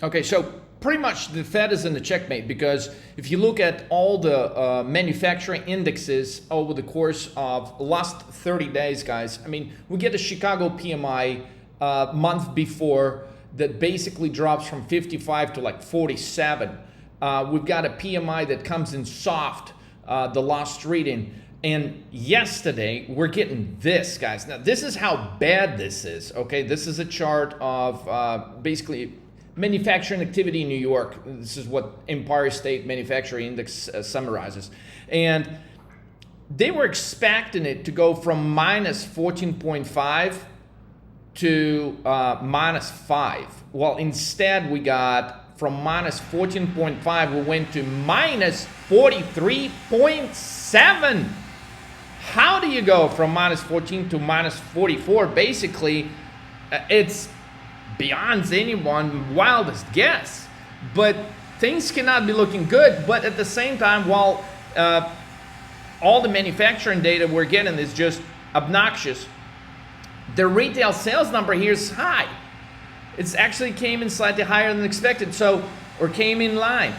Okay, so pretty much the Fed is in the checkmate, because if you look at all the manufacturing indexes over the course of the last 30 days, guys, I mean, we get a Chicago PMI month before that basically drops from 55 to like 47. We've got a PMI that comes in soft, the last reading. And yesterday, we're getting this, guys. Now, this is how bad this is, okay? This is a chart of basically manufacturing activity in New York. This is what Empire State Manufacturing Index summarizes. And they were expecting it to go from minus 14.5 to minus 5. Well, instead, we got from minus 14.5, we went to minus 43.7. How do you go from minus 14 to minus 44? Basically, it's beyond anyone's wildest guess. But things cannot be looking good. But at the same time, while all the manufacturing data we're getting is just obnoxious, the retail sales number here is high. It's actually came in slightly higher than expected, or came in line.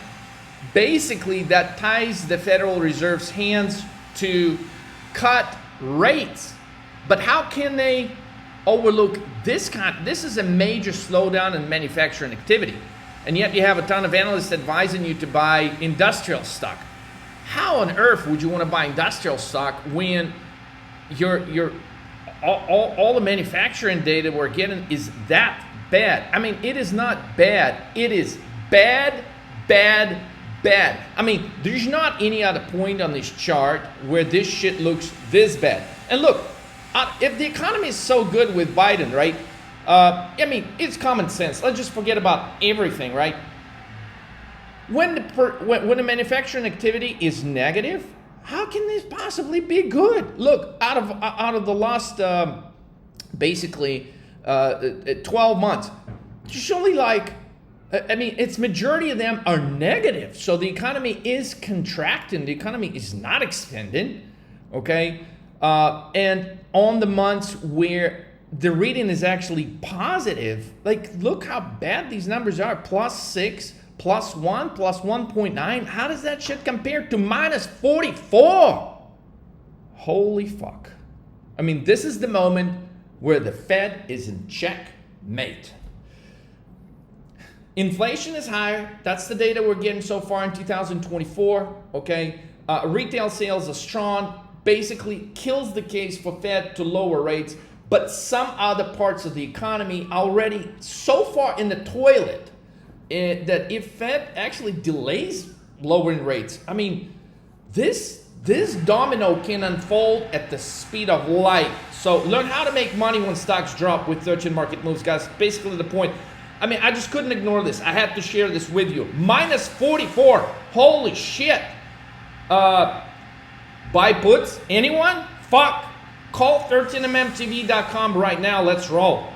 Basically, that ties the Federal Reserve's hands to cut rates. But how can they overlook this this is a major slowdown in manufacturing activity. And yet you have a ton of analysts advising you to buy industrial stock. How on earth would you want to buy industrial stock when all the manufacturing data we're getting is that bad? I mean, it is not bad. It is bad, bad, bad. I mean, there's not any other point on this chart where this shit looks this bad. And look, if the economy is so good with Biden, right? I mean, it's common sense. Let's just forget about everything, right? When the manufacturing activity is negative, how can this possibly be good? Look, out of the last basically 12 months, there's only like, I mean, its majority of them are negative. So the economy is contracting. The economy is not expanding, okay? And on the months where the reading is actually positive, like look how bad these numbers are. +6, +1, +1.9. How does that shit compare to -44? Holy fuck. I mean, this is the moment where the Fed is in checkmate. Inflation is higher. That's the data we're getting so far in 2024, okay? Retail sales are strong. Basically kills the case for Fed to lower rates, but some other parts of the economy already so far in the toilet that if Fed actually delays lowering rates, I mean, this domino can unfold at the speed of light. So learn how to make money when stocks drop with 13 market moves, guys. Basically the point. I mean, I just couldn't ignore this. I had to share this with you. -44. Holy shit. Buy puts? Anyone? Fuck. Call 13mmtv.com right now. Let's roll.